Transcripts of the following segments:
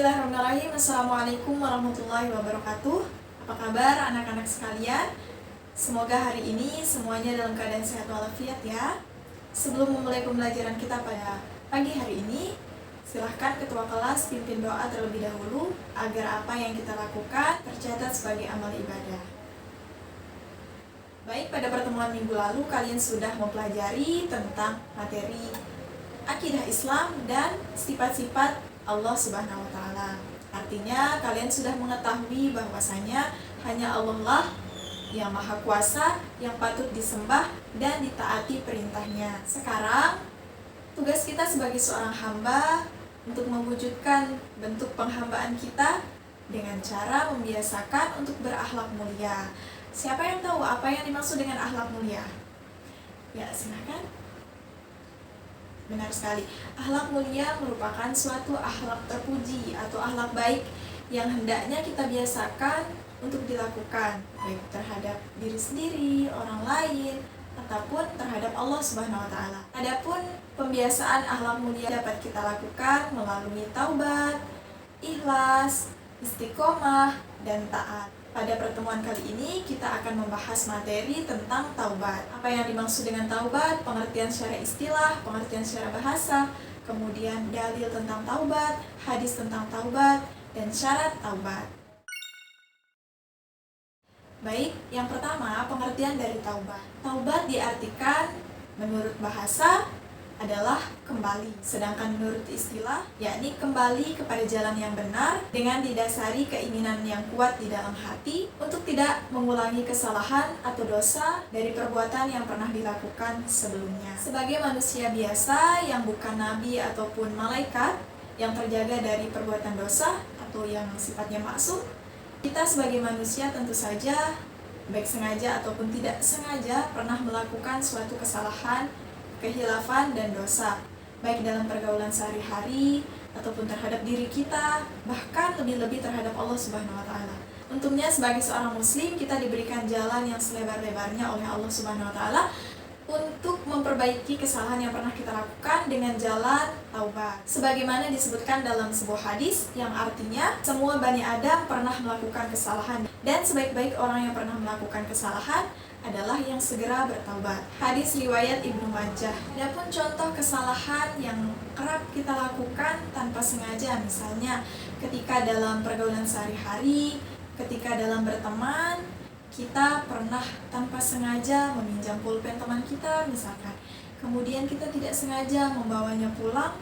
Bismillahirrahmanirrahim. Assalamualaikum warahmatullahi wabarakatuh. Apa kabar anak-anak sekalian? Semoga hari ini semuanya dalam keadaan sehat walafiat ya. Sebelum memulai pembelajaran kita pada pagi hari ini, silahkan ketua kelas pimpin doa terlebih dahulu agar apa yang kita lakukan tercatat sebagai amal ibadah. Baik, pada pertemuan minggu lalu kalian sudah mempelajari tentang materi akidah Islam dan sifat-sifat Allah Subhanahu wa Ta'ala. Artinya kalian sudah mengetahui bahwasanya hanya Allah lah yang maha kuasa, yang patut disembah dan ditaati perintahnya. Sekarang tugas kita sebagai seorang hamba untuk mewujudkan bentuk penghambaan kita dengan cara membiasakan untuk berakhlak mulia. Siapa yang tahu apa yang dimaksud dengan akhlak mulia? Ya, silakan. Benar sekali, akhlak mulia merupakan suatu akhlak terpuji atau akhlak baik yang hendaknya kita biasakan untuk dilakukan, baik terhadap diri sendiri, orang lain, ataupun terhadap Allah Subhanahu wa Ta'ala. Adapun pembiasaan akhlak mulia dapat kita lakukan melalui taubat, ikhlas, istiqomah, dan taat. Pada pertemuan kali ini kita akan membahas materi tentang taubat. Apa yang dimaksud dengan taubat, pengertian secara istilah, pengertian secara bahasa, kemudian dalil tentang taubat, hadis tentang taubat, dan syarat taubat. Baik, yang pertama pengertian dari taubat. Taubat diartikan menurut bahasa adalah kembali, sedangkan menurut istilah yakni kembali kepada jalan yang benar dengan didasari keinginan yang kuat di dalam hati untuk tidak mengulangi kesalahan atau dosa dari perbuatan yang pernah dilakukan sebelumnya. Sebagai manusia biasa yang bukan nabi ataupun malaikat yang terjaga dari perbuatan dosa atau yang sifatnya maksum, kita sebagai manusia tentu saja baik sengaja ataupun tidak sengaja pernah melakukan suatu kesalahan, kehilafan dan dosa, baik dalam pergaulan sehari-hari ataupun terhadap diri kita, bahkan lebih-lebih terhadap Allah Subhanahu wa Ta'ala. Untungnya sebagai seorang muslim kita diberikan jalan yang selebar-lebarnya oleh Allah Subhanahu wa Ta'ala untuk memperbaiki kesalahan yang pernah kita lakukan dengan jalan taubat. Sebagaimana disebutkan dalam sebuah hadis yang artinya semua Bani Adam pernah melakukan kesalahan dan sebaik-baik orang yang pernah melakukan kesalahan adalah yang segera bertaubat. Hadis riwayat Ibnu Majah. Adapun contoh kesalahan yang kerap kita lakukan tanpa sengaja, misalnya ketika dalam pergaulan sehari-hari, ketika dalam berteman, kita pernah tanpa sengaja meminjam pulpen teman kita misalkan. Kemudian kita tidak sengaja membawanya pulang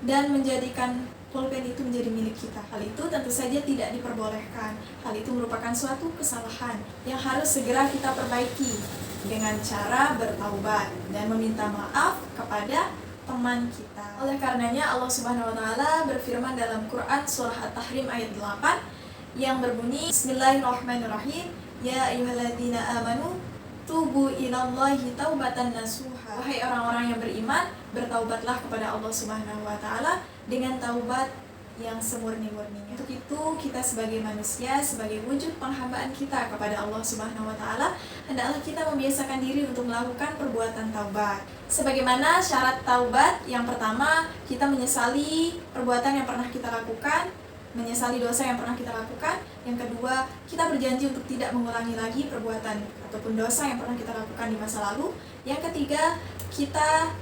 dan menjadikan pulpen itu menjadi milik kita. Hal itu tentu saja tidak diperbolehkan. Hal itu merupakan suatu kesalahan yang harus segera kita perbaiki dengan cara bertaubat dan meminta maaf kepada teman kita. Oleh karenanya Allah Subhanahu wa Ta'ala berfirman dalam Quran surah At-Tahrim ayat 8 yang berbunyi Bismillahirrahmanirrahim, Ya ayyuhalladzina amanu tubu ilallahi taubatan nasuha. Wahai orang-orang yang beriman, bertaubatlah kepada Allah Subhanahu wa Ta'ala dengan taubat yang semurni-murninya. Untuk itu kita sebagai manusia, sebagai wujud penghambaan kita kepada Allah Subhanahu wa Ta'ala, hendaklah kita membiasakan diri untuk melakukan perbuatan taubat. Sebagaimana syarat taubat, yang pertama kita menyesali perbuatan yang pernah kita lakukan, menyesali dosa yang pernah kita lakukan. Yang kedua, kita berjanji untuk tidak mengulangi lagi perbuatan ataupun dosa yang pernah kita lakukan di masa lalu. Yang ketiga, kita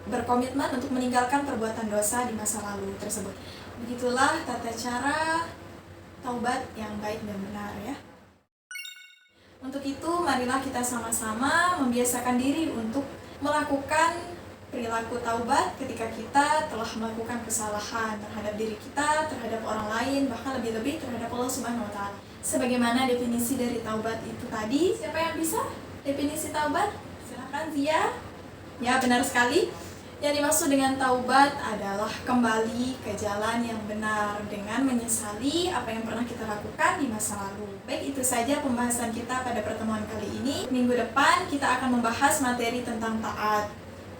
berkomitmen untuk meninggalkan perbuatan dosa di masa lalu tersebut. Begitulah tata cara taubat yang baik dan benar ya. Untuk itu, marilah kita sama-sama membiasakan diri untuk melakukan perilaku taubat ketika kita telah melakukan kesalahan terhadap diri kita, terhadap orang lain, bahkan lebih-lebih terhadap Allah Subhanahu wa Ta'ala. Sebagaimana definisi dari taubat itu tadi, siapa yang bisa definisi taubat? Silakan Zia. Ya, benar sekali. Yang dimaksud dengan taubat adalah kembali ke jalan yang benar dengan menyesali apa yang pernah kita lakukan di masa lalu. Baik, itu saja pembahasan kita pada pertemuan kali ini. Minggu depan kita akan membahas materi tentang taat,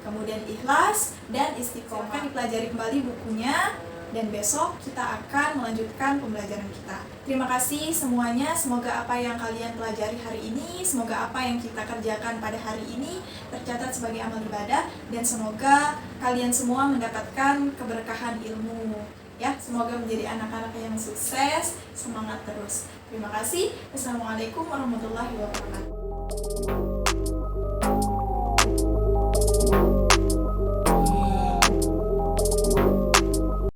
kemudian ikhlas dan istiqomah. Akan dipelajari kembali bukunya dan besok kita akan melanjutkan pembelajaran kita. Terima kasih semuanya, semoga apa yang kalian pelajari hari ini, semoga apa yang kita kerjakan pada hari ini tercatat sebagai amal ibadah, dan semoga kalian semua mendapatkan keberkahan ilmu Ya, semoga menjadi anak-anak yang sukses, semangat terus. Terima kasih. Assalamualaikum warahmatullahi wabarakatuh.